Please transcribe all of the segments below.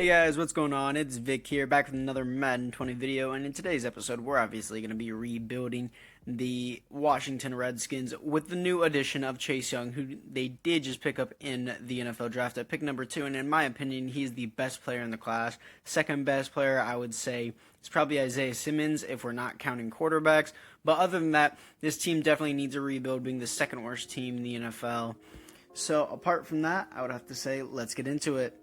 Hey guys, what's going on? It's Vic here, back with another Madden 20 video, and in today's episode, we're obviously going to be rebuilding the Washington Redskins with the new addition of Chase Young, who they did just pick up in the NFL draft at pick number 2, and in my opinion, he's the best player in the class. Second best player, I would say, is probably Isaiah Simmons, if we're not counting quarterbacks, but other than that, this team definitely needs a rebuild, being the second worst team in the NFL. So apart from that, I would have to say, let's get into it.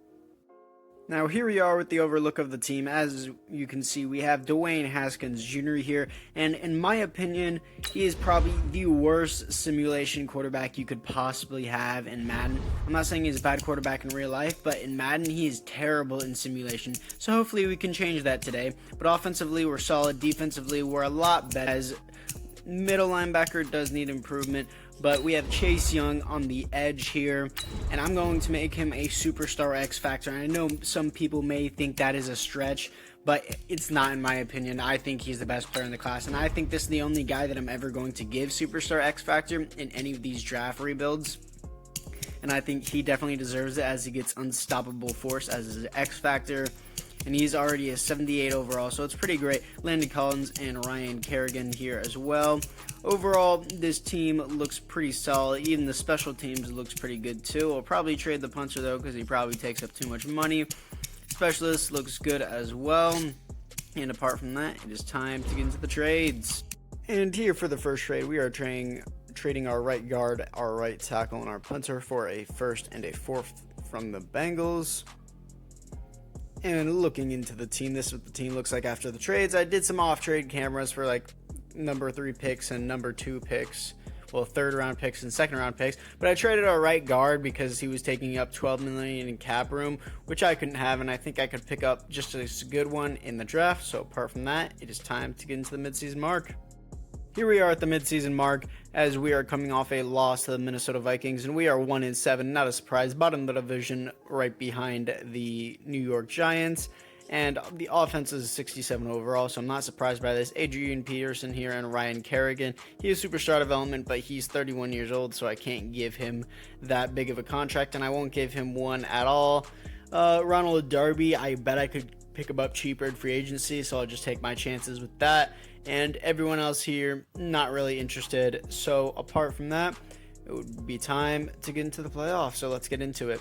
Now here we are with the overlook of the team. As you can see, we have Dwayne Haskins Jr. here, and in my opinion, he is probably the worst simulation quarterback you could possibly have in Madden. I'm not saying he's a bad quarterback in real life, but in Madden, he is terrible in simulation, so hopefully we can change that today. But offensively, we're solid. Defensively, we're a lot better, as middle linebacker does need improvement, but we have Chase Young on the edge here, and I'm going to make him a superstar X Factor. And I know some people may think that is a stretch, but it's not in my opinion. I think he's the best player in the class, and I think this is the only guy that I'm ever going to give superstar X Factor in any of these draft rebuilds. And I think he definitely deserves it, as he gets unstoppable force as his X Factor. And he's already a 78 overall, so it's pretty great. Landon Collins and Ryan Kerrigan here as well. Overall, this team looks pretty solid. Even the special teams looks pretty good too. We'll probably trade the punter though, because he probably takes up too much money. Specialist looks good as well. And apart from that, it is time to get into the trades. And here for the first trade, we are trading our right guard, our right tackle, and our punter for a first and a fourth from the Bengals. And looking into the team, this is what the team looks like after the trades. I did some off-trade cameras for like number 3 picks and number 2 picks. Well, third round picks and second round picks. But I traded our right guard because he was taking up $12 million in cap room, which I couldn't have, and I think I could pick up just a good one in the draft. So apart from that, it is time to get into the midseason mark. Here we are at the midseason mark, as we are coming off a loss to the Minnesota Vikings, and we are 1-7, not a surprise, bottom of the division, right behind the New York Giants, and the offense is 67 overall, so I'm not surprised by this. Adrian Peterson here and Ryan Kerrigan, he is superstar development, but he's 31 years old, so I can't give him that big of a contract, and I won't give him one at all. Ronald Darby, I bet I could pick him up cheaper in free agency, so I'll just take my chances with that. And everyone else here, not really interested. So apart from that, it would be time to get into the playoffs. So let's get into it.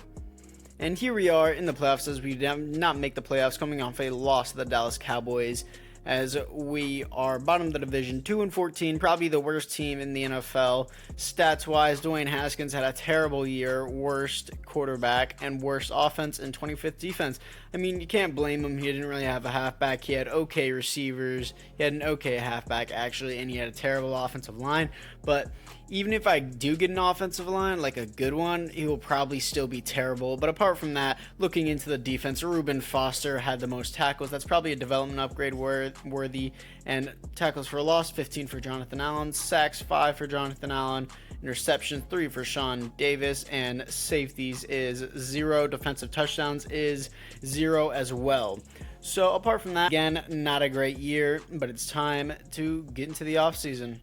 And here we are in the playoffs, as we did not make the playoffs, coming off a loss to the Dallas Cowboys, as we are bottom of the division, 2-14, probably the worst team in the NFL. Stats-wise, Dwayne Haskins had a terrible year, worst quarterback, and worst offense and 25th defense. I mean, you can't blame him. He didn't really have a halfback. He had okay receivers. He had an okay halfback, actually, and he had a terrible offensive line. But even if I do get an offensive line, like a good one, he will probably still be terrible. But apart from that, looking into the defense, Reuben Foster had the most tackles. That's probably a development upgrade worthy. And tackles for loss, 15 for Jonathan Allen. Sacks, 5 for Jonathan Allen. Interceptions, 3 for Sean Davis. And safeties is 0. Defensive touchdowns is 0 as well. So apart from that, again, not a great year, but it's time to get into the offseason.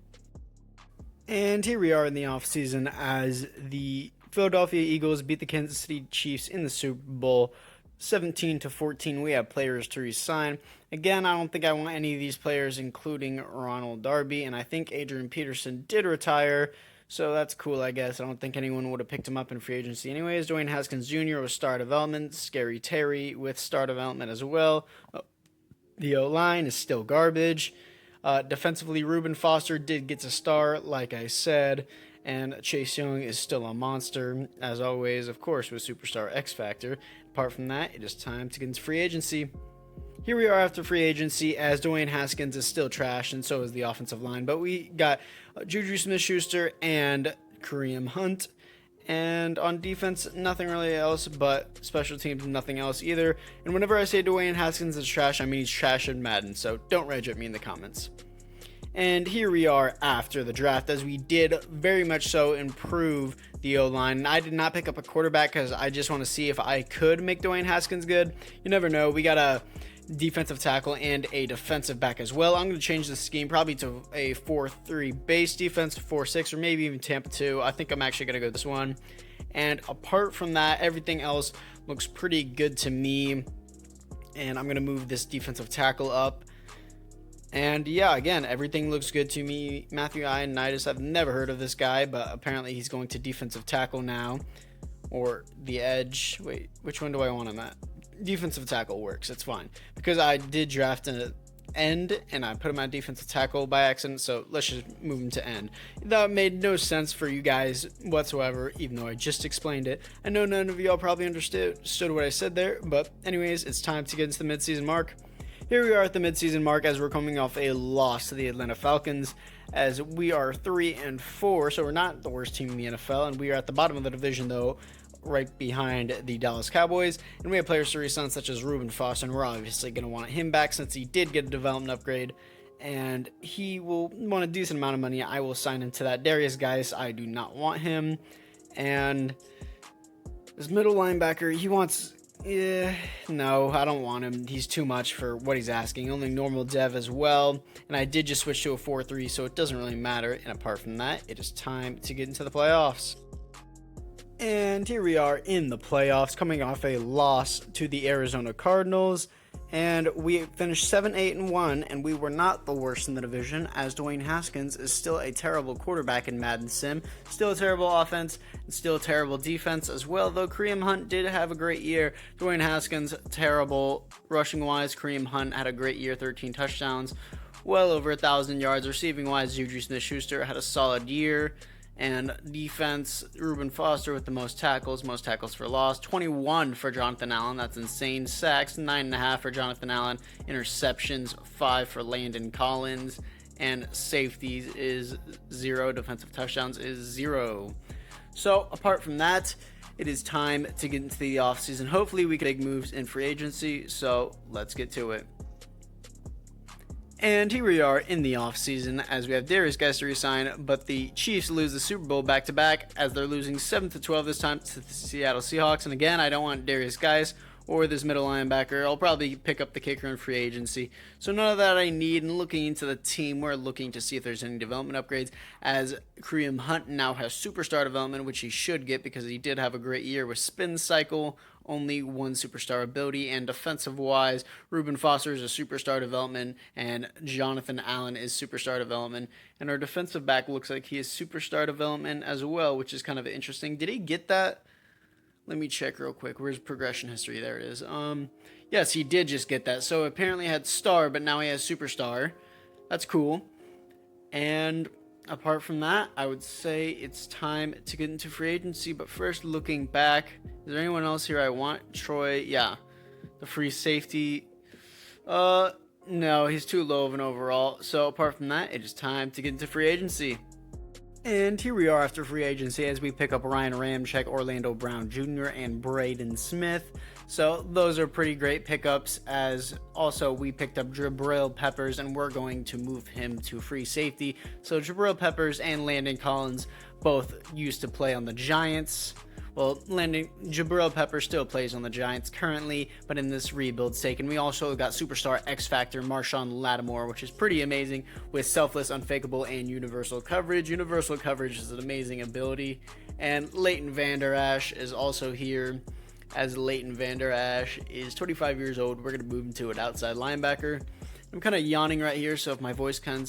And here we are in the offseason, as the Philadelphia Eagles beat the Kansas City Chiefs in the Super Bowl 17-14. We have players to resign. Again, I don't think I want any of these players, including Ronald Darby, and I think Adrian Peterson did retire, so that's cool, I guess. I don't think anyone would have picked him up in free agency anyways. Dwayne Haskins Jr. with star development. Scary Terry with star development as well. The O-line is still garbage. Defensively, Reuben Foster did get a star, like I said, and Chase Young is still a monster, as always, of course, with Superstar X Factor. Apart from that, it is time to get into free agency. Here we are after free agency, as Dwayne Haskins is still trash, and so is the offensive line, but we got Juju Smith-Schuster and Kareem Hunt. And on defense, nothing really else, but special teams, nothing else either. And whenever I say Dwayne Haskins is trash, I mean he's trash in Madden, so don't rage at me in the comments. And here we are after the draft, as we did very much so improve the O-line. I did not pick up a quarterback because I just want to see if I could make Dwayne Haskins good. You never know. We got a defensive tackle and a defensive back as well. I'm going to change the scheme probably to a 4-3 base defense, 4-6, or maybe even Tampa 2. I think I'm actually going to go this one. And apart from that, everything else looks pretty good to me. And I'm going to move this defensive tackle up. And yeah, again, everything looks good to me. Matthew Ioannidis, I've never heard of this guy, but apparently he's going to defensive tackle now. Or the edge. Wait, which one do I want him at? Defensive tackle works. It's fine. Because I did draft an end, and I put him at defensive tackle by accident, so let's just move him to end. That made no sense for you guys whatsoever, even though I just explained it. I know none of y'all probably understood what I said there, but anyways, it's time to get into the midseason mark. Here we are at the midseason mark as we're coming off a loss to the Atlanta Falcons, as we are 3-4, so we're not the worst team in the NFL, and we are at the bottom of the division though, right behind the Dallas Cowboys, and we have players to re-sign such as Reuben Foster, and we're obviously going to want him back since he did get a development upgrade, and he will want a decent amount of money. I will sign him to that. Darius Geis, I do not want him, and this middle linebacker, he wants... no, I don't want him. He's too much for what he's asking. Only normal dev as well. And I did just switch to a 4-3, so it doesn't really matter. And apart from that, it is time to get into the playoffs. And here we are in the playoffs, coming off a loss to the Arizona Cardinals. And we finished 7-8-1, and we were not the worst in the division, as Dwayne Haskins is still a terrible quarterback in Madden Sim, still a terrible offense, and still a terrible defense as well, though Kareem Hunt did have a great year. Dwayne Haskins, terrible rushing-wise. Kareem Hunt had a great year, 13 touchdowns, well over 1,000 yards. Receiving-wise, Juju Smith-Schuster had a solid year. And defense, Reuben Foster with the most tackles for loss, 21 for Jonathan Allen. That's insane. Sacks, 9.5 for Jonathan Allen. Interceptions, 5 for Landon Collins. And safeties is 0. Defensive touchdowns is 0. So apart from that, it is time to get into the offseason. Hopefully we can make moves in free agency. So let's get to it. And here we are in the offseason as we have Darius Geis to resign, but the Chiefs lose the Super Bowl back-to-back as they're losing 7-12 this time to the Seattle Seahawks. And again, I don't want Darius Geis or this middle linebacker. I'll probably pick up the kicker in free agency. So none of that I need. And looking into the team, we're looking to see if there's any development upgrades, as Kareem Hunt now has superstar development, which he should get because he did have a great year with spin cycle, only 1 superstar ability, and defensive-wise, Reuben Foster is a superstar development, and Jonathan Allen is superstar development, and our defensive back looks like he is superstar development as well, which is kind of interesting. Did he get that? Let me check real quick. Where's progression history? There it is. Yes, he did just get that. So apparently he had star, but now he has superstar. That's cool. And apart from that, I would say it's time to get into free agency. But first, looking back, is there anyone else here I want? Troy, yeah. The free safety. No, he's too low of an overall. So apart from that, it is time to get into free agency. And here we are after free agency as we pick up Ryan Ramczyk, Orlando Brown Jr., and Braden Smith. So those are pretty great pickups, as also we picked up Jabril Peppers, and we're going to move him to free safety. So Jabril Peppers and Landon Collins both used to play on the Giants. Well, Jabril Peppers still plays on the Giants currently, but in this rebuild sake. And we also got superstar X Factor MARSHON Lattimore, which is pretty amazing with selfless, unfakeable, and universal coverage. Universal coverage is an amazing ability. And Leighton Vander Esch is also here, as Leighton Vander Esch is 25 years old. We're going to move him to an outside linebacker. I'm kind of yawning right here, so if my voice kind of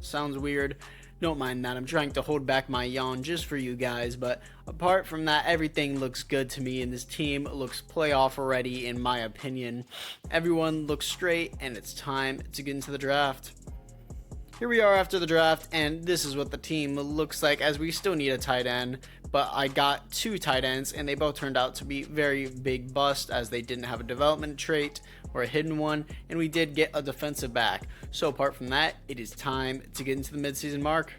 sounds weird, don't mind that. I'm trying to hold back my yawn just for you guys, but apart from that, everything looks good to me, and this team looks playoff ready in my opinion. Everyone looks straight, and it's time to get into the draft. Here we are after the draft, and this is what the team looks like, as we still need a tight end, but I got 2 tight ends, and they both turned out to be very big bust, as they didn't have a development trait or a hidden one, and we did get a defensive back. So apart from that, it is time to get into the midseason mark.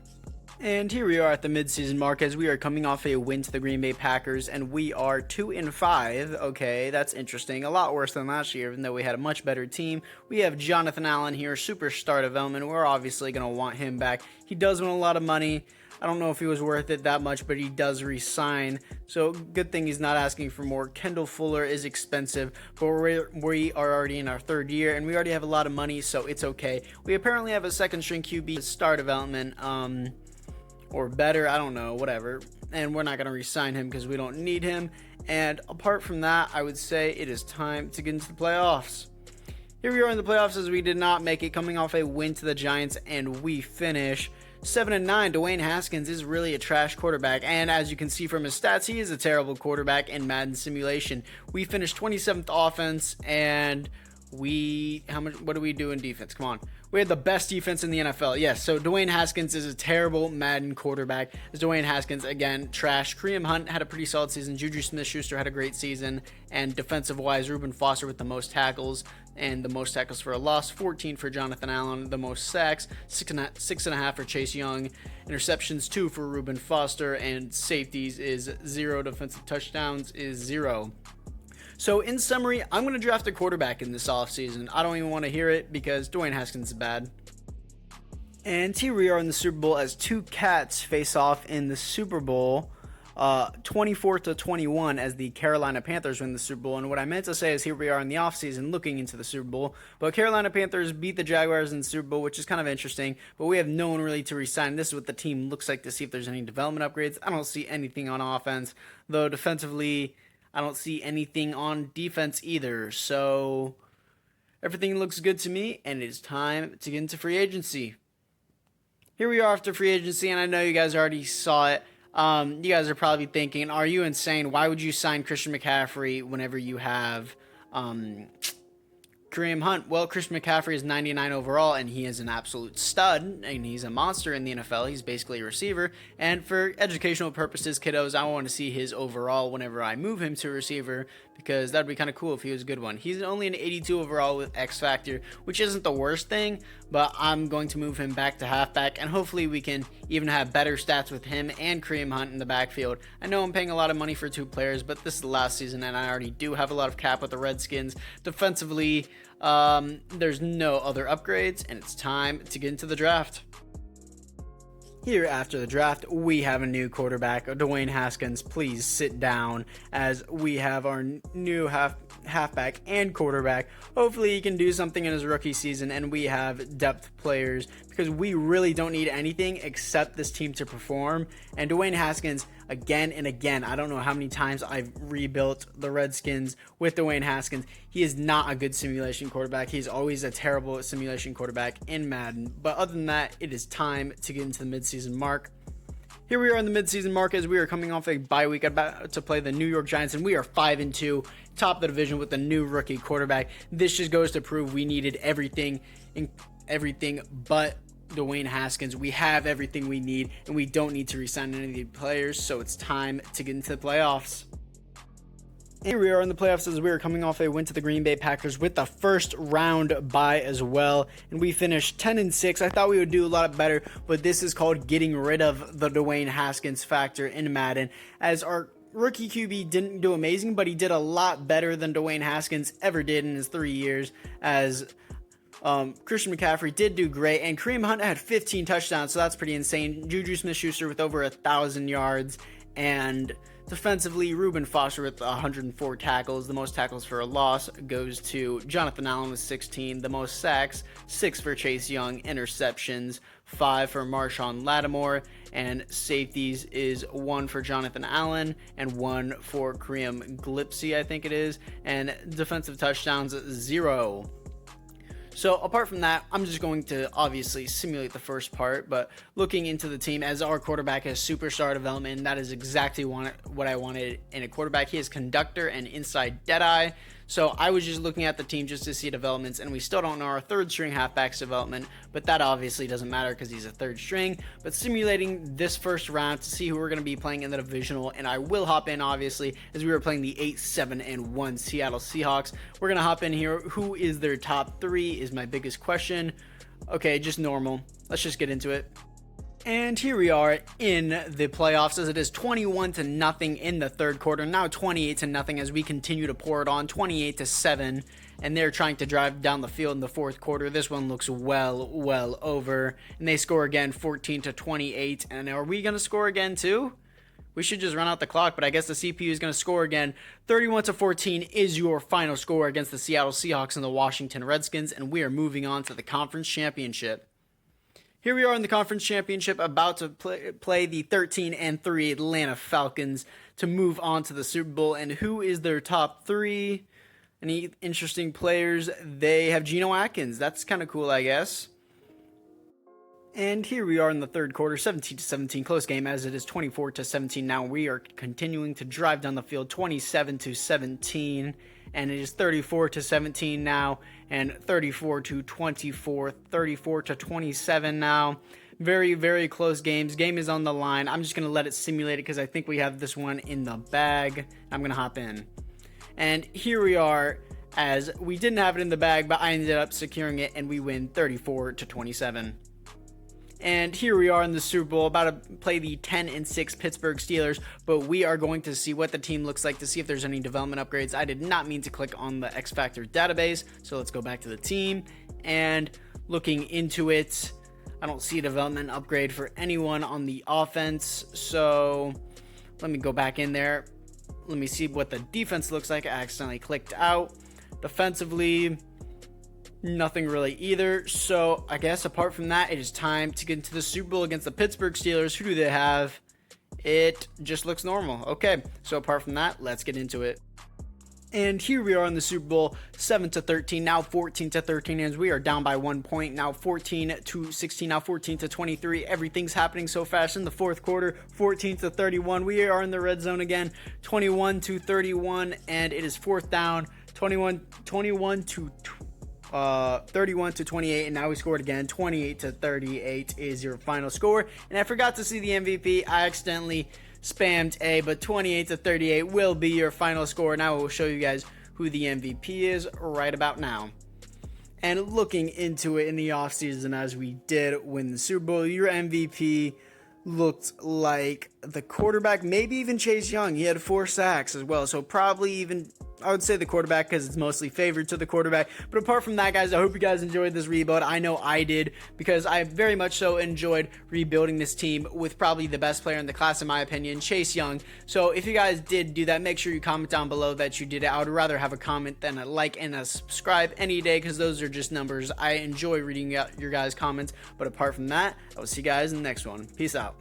And here we are at the midseason mark as we are coming off a win to the Green Bay Packers, and we are 2-5. Okay, that's interesting. A lot worse than last year, even though we had a much better team. We have Jonathan Allen here, superstar development. We're obviously going to want him back. He does win a lot of money. I don't know if he was worth it that much, but he does resign. So good thing he's not asking for more. Kendall Fuller is expensive, but we are already in our 3rd year, and we already have a lot of money, so it's okay. We apparently have a 2nd string QB star development. or better. I don't know, whatever. And we're not going to re-sign him because we don't need him. And apart from that, I would say it is time to get into the playoffs. Here we are in the playoffs as we did not make it, coming off a win to the Giants, and we finish 7-9. Dwayne Haskins is really a trash quarterback, and as you can see from his stats, he is a terrible quarterback in Madden simulation. We finished 27th offense, and what do we do in defense? Come on. We had the best defense in the NFL. Yes, so Dwayne Haskins is a terrible Madden quarterback. As Dwayne Haskins, again, trash. Kareem Hunt had a pretty solid season. Juju Smith-Schuster had a great season. And defensive-wise, Reuben Foster with the most tackles and the most tackles for a loss. 14 for Jonathan Allen, the most sacks. 6.5 for Chase Young. Interceptions, 2 for Reuben Foster. And safeties is 0. Defensive touchdowns is 0. So in summary, I'm going to draft a quarterback in this offseason. I don't even want to hear it because Dwayne Haskins is bad. And here we are in the Super Bowl as two cats face off in the Super Bowl, 24-21 as the Carolina Panthers win the Super Bowl. And what I meant to say is here we are in the offseason looking into the Super Bowl. But Carolina Panthers beat the Jaguars in the Super Bowl, which is kind of interesting. But we have no one really to resign. This is what the team looks like to see if there's any development upgrades. I don't see anything on offense, though defensively I don't see anything on defense either. So everything looks good to me, and it is time to get into free agency. Here we are after free agency, and I know you guys already saw it. You guys are probably thinking, are you insane? Why would you sign Christian McCaffrey whenever you have Kareem Hunt? Well, Christian McCaffrey is 99 overall, and he is an absolute stud, and he's a monster in the NFL. He's basically a receiver, and for educational purposes, kiddos, I want to see his overall whenever I move him to receiver, because that would be kind of cool if he was a good one. He's only an 82 overall with X Factor, which isn't the worst thing, but I'm going to move him back to halfback, and hopefully we can even have better stats with him and Kareem Hunt in the backfield. I know I'm paying a lot of money for two players, but this is the last season, and I already do have a lot of cap with the Redskins. Defensively, there's no other upgrades, and it's time to get into the draft. Here after the draft, we have a new quarterback, Dwayne Haskins. Please sit down as we have our new halfback and quarterback. Hopefully he can do something in his rookie season, and we have depth players because we really don't need anything except this team to perform. And Dwayne Haskins, again and again, I don't know how many times I've rebuilt the Redskins with Dwayne Haskins. He is not a good simulation quarterback. He's always a terrible simulation quarterback in Madden. But other than that, it is time to get into the midseason mark. Here we are in the midseason mark as we are coming off a bye week, about to play the New York Giants, and we are 5-2, top of the division with the new rookie quarterback. This just goes to prove we needed everything but Dwayne Haskins. We have everything we need, and we don't need to re-sign any of the players, so it's time to get into the playoffs. Here we are in the playoffs as we are coming off a win to the Green Bay Packers with the first round bye as well, and we finished 10-6. I thought we would do a lot better, but this is called getting rid of the Dwayne Haskins factor in Madden, as our rookie QB didn't do amazing, but he did a lot better than Dwayne Haskins ever did in his 3 years, as Christian McCaffrey did do great, and Kareem Hunt had 15 touchdowns, so that's pretty insane. Juju Smith-Schuster with over 1,000 yards, and defensively, Reuben Foster with 104 tackles. The most tackles for a loss goes to Jonathan Allen with 16. The most sacks, 6 for Chase Young. Interceptions, 5 for MARSHON Lattimore. And safeties is 1 for Jonathan Allen and 1 for Kareem Glipsy, I think it is. And defensive touchdowns, 0. So apart from that, I'm just going to obviously simulate the first part, but looking into the team, as our quarterback has superstar development, that is exactly what I wanted in a quarterback. He has conductor and inside deadeye. So I was just looking at the team just to see developments, and we still don't know our third string halfback's development, but that obviously doesn't matter because he's a third string. But simulating this first round to see who we're going to be playing in the divisional, and I will hop in obviously as we were playing the 8-7-1 Seattle Seahawks. We're going to hop in here. Who is their top 3 is my biggest question. Okay, just normal. Let's just get into it. And here we are in the playoffs as it is 21-0 in the third quarter. Now 28-0 as we continue to pour it on. 28-7, and they're trying to drive down the field in the fourth quarter. This one looks well over, and they score again 14-28. And are we going to score again too? We should just run out the clock, but I guess the CPU is going to score again. 31-14 is your final score against the Seattle Seahawks and the Washington Redskins, and we are moving on to the conference championship. Here we are in the conference championship, about to play the 13-3 Atlanta Falcons to move on to the Super Bowl. And who is their top three? Any interesting players? They have Geno Atkins. That's kind of cool, I guess. And here we are in the third quarter, 17-17, close game as it is 24-17. Now we are continuing to drive down the field, 27-17, and it is 34-17 now, and 34-24, 34-27 now. Very, very close games. Game is on the line. I'm just going to let it simulate it because I think we have this one in the bag. I'm going to hop in. And here we are, as we didn't have it in the bag, but I ended up securing it, and we win 34-27. And here we are in the Super Bowl, about to play the 10-6 Pittsburgh Steelers, but we are going to see what the team looks like to see if there's any development upgrades. I did not mean to click on the X Factor database, so let's go back to the team. And looking into it, I don't see a development upgrade for anyone on the offense, so let me go back in there. Let me see what the defense looks like. I accidentally clicked out. Defensively, nothing really either. So I guess apart from that, it is time to get into the Super Bowl against the Pittsburgh Steelers. Who do they have? It just looks normal. Okay, so apart from that, let's get into it. And here we are in the Super Bowl, 7-13, now 14-13, as we are down by 1 point, now 14-16, now 14-23. Everything's happening so fast in the fourth quarter, 14-31. We are in the red zone again, 21-31, and it is fourth down, 31-28, and now we scored again. 28-38 is your final score. And I forgot to see the MVP. I accidentally spammed A, but 28-38 will be your final score. Now I will show you guys who the MVP is right about now. And looking into it in the offseason, as we did win the Super Bowl, your MVP looked like the quarterback, maybe even Chase Young. He had 4 sacks as well, so probably even, I would say the quarterback, because it's mostly favored to the quarterback. But apart from that, guys, I hope you guys enjoyed this rebuild. I know I did, because I very much so enjoyed rebuilding this team with probably the best player in the class, in my opinion, Chase Young. So if you guys did do that, make sure you comment down below that you did it. I would rather have a comment than a like and a subscribe any day, because those are just numbers. I enjoy reading out your guys' comments. But apart from that, I will see you guys in the next one. Peace out.